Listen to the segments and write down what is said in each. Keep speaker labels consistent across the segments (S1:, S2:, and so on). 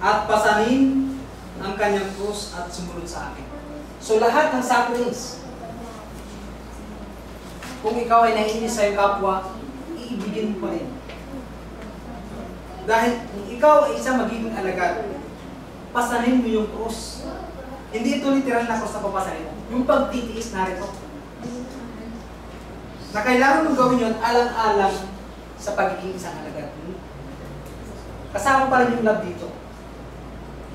S1: at pasanin ang kanyang krus at sumunod sa akin. So lahat ng sufferings, kung ikaw ay naiinis sa iyong kapwa, iibigin mo pa rin. Dahil kung ikaw ay isang magiging alagad, pasanin mo yung krus. Hindi ito literal na krus na papasanin. Yung pagtitiis narito. Na kailangan mong gawin yun alang-alang sa pagiging isang alagad. Kasama pa rin yung love dito.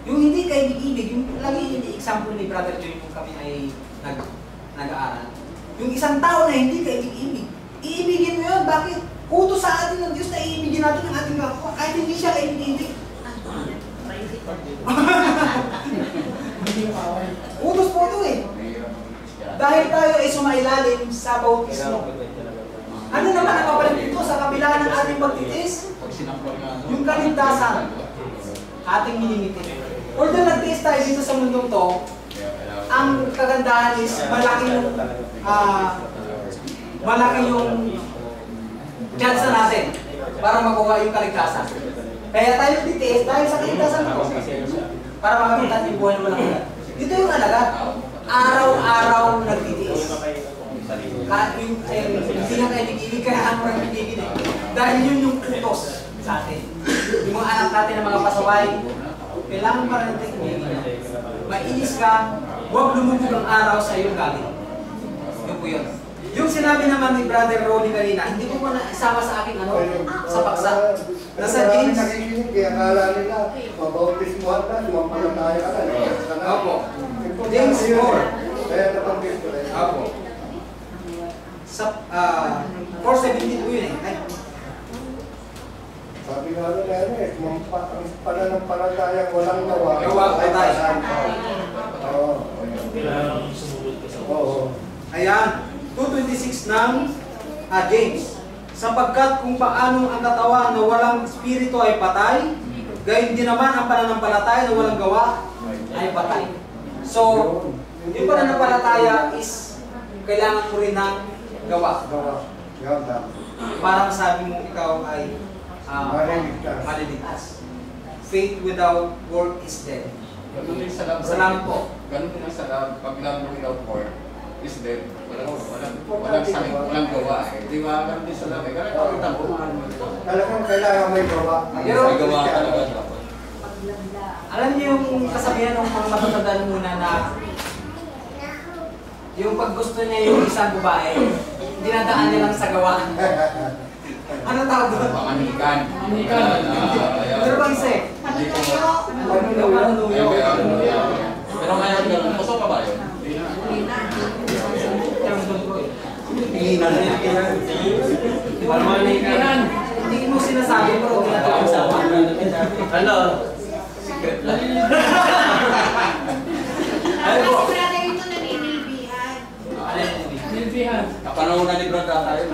S1: Yung hindi kayo ibig, yung lagi yung example ni Brother Joy kung kami ay nag-aaral. Yung isang tao na hindi kayo ibig, iibigin mo yun. Bakit? Utos sa atin ng Diyos na iibigin natin ang ating kapwa kahit hindi siya kayo ibig. Utos po ito eh. Dahil tayo ay sumailalim sa bautismo. Ano naman ang kapalit dito sa kabila ng ating pagtitiis? Yung kaligtasan, ating minimitin. Although nag-tiis tayo dito sa mundong to, ang kagandahan is malaki yung chance na natin para makuha yung kaligtasan. Kaya tayo titiis dahil sa kaligtasan ko para makamit natin yung buhay ng walang hanggan. Dito yung alagad, araw-araw nagtitiis. Hindi na tayo nag-ibig, kaya ano nag-ibig eh. Dahil yun yung utos sa atin. Yung mga anak natin na mga pasaway, kailangan pa rin natin umibig. Mainis ka, huwag lumubog ang araw sa iyong galit. Yun po yun. Yung sinabi naman ni Brother Ronnie kanina, hindi ko po isama sa aking sa paksa. Nasa James.
S2: Nakikinig, kaya akala nila, mabautismuhan na, sumampalataya ka na.
S1: Opo. James 4.
S2: Kaya napanggit ko rin.
S1: Opo. Sa 4:17 po yun eh.
S2: Sabi nga rin eh, pananampalataya walang gawa.
S1: Gawa, patay.
S2: Oo.
S1: Ayan, 2:26 ng James. Sapagkat kung paano ang katawan na walang espiritu ay patay, gayon din naman ang pananampalataya na walang gawa ay patay. So, yung pananampalataya is kailangan mo rin ng gawa. Para masabi mo ikaw ay maliligtas. Faith without work is dead.
S3: Ganun din sa love.
S1: Salamat po.
S3: Ganun din sa love. Pag love mo without work is dead. Walang gawa eh. Di ba? Ganun din sa love eh. Kaya ikaw itang bumahan mo ito.
S2: Talagang kailangan may gawa.
S3: May gawa talaga dapat.
S1: Alam niyo yung kasabihan ng mga matatandaan muna na yung pag gusto niya yung isang babae, dinadaan niya lang sa gawa. Ano tawag doon?
S3: Panganikan.
S1: Pero bang isa eh?
S3: Pero ngayon ganun. Gusto pa ba yun?
S1: Hindi mo sinasabi pero tinatawag sa akin.
S4: Ano? Secret lang.
S5: Kasi brother ito naninibihan.
S6: Nilbihan.
S3: Kapanahonan ni Brad tayo.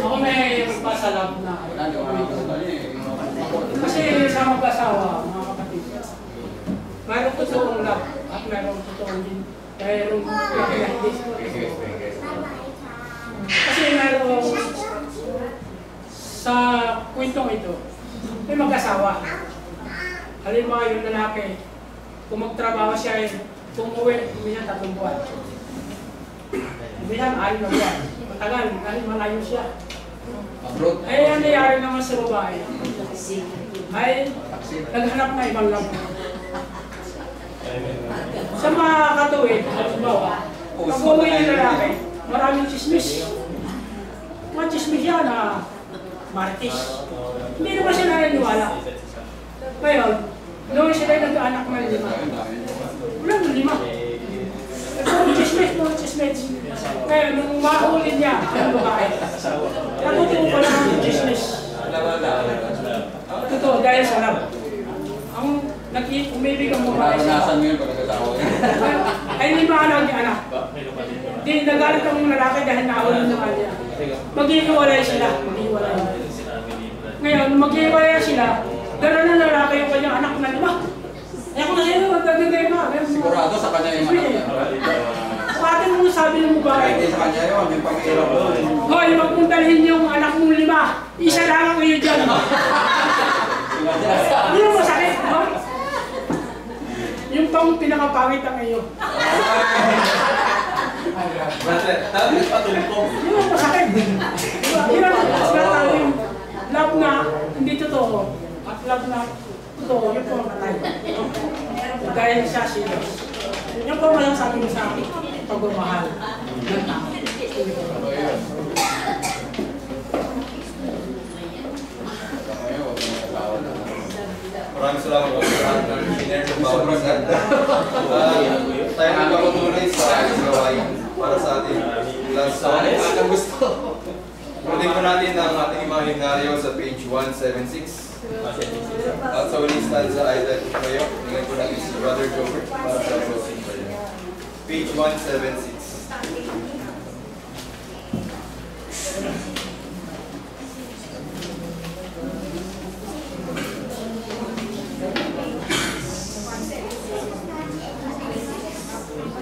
S6: Ako may pasalab na. Kasi sa mag-asawa, mga kapatid, mayroong totoong love at mayroong totoong din. Mayroong hindi. Kasi mayroong sa kwentong ito, may mag-asawa. Halimbawa yung lalaki, kung magtrabaho siya, kung uwi, minsan 3 buwan. Minsan 6 na buwan. Matagal, dahil malayo siya. Ay, ang nangyari naman sa babae, ay naghanap na ibang love. Sa mga katuwid, halimbawa, pag uwi ng lalaki, maraming chismis. Mga chismis yan na martis. Hindi naman siya naniniwala. Ngayon, noon sila nag-aanak ng 5. Walang 5. Chismis. Ngayon, nung mahuli niya, ang babae, natutuwa pa lang ang chismis. Totoo, dahil sa love. Ang umibig ang babae sa love. Ay, hindi maalaw niya anak. Di, nagalit ang lalaki dahil naawal ng kanya. Maghihiwalay sila. Ngayon, maghihiwalay sila, gano'n na lalaki yung kanyang anak na 5. Eh kung sa'yo, magagagay ba?
S3: Sigurado sa kanya yung anak niya.
S6: Sa atin mo sabi ng babae.
S3: Hindi sa kanya yun, yung pag-iirap doon.
S6: Hoy, wag mong dalhin yung anak mong 5. Isa lang ang iyo dyan. Hindi mo masakit, no? Yung pang pinakapangit ang iyo.
S4: Brother, tabi patulpong.
S6: Hindi mo masakit. Diba? Pinakapangit yung love na hindi totoo. At love na totoo, yung pumakatay. Dahil siya serious. Yung po malang sabi mo sa akin, pagmamahal ng tao.
S7: Maraming salamat po sa lahat ng engineer ng bawat isa. Tayo nagpapatuloy sa ating gawain para sa ating last song. Ang gusto. Ulitin po natin ang ating imahinaryo sa page 176. At sa uling stanza ay dahil po kayo. Tingnan po natin si Brother Joker para sa closing prayer. Page 176.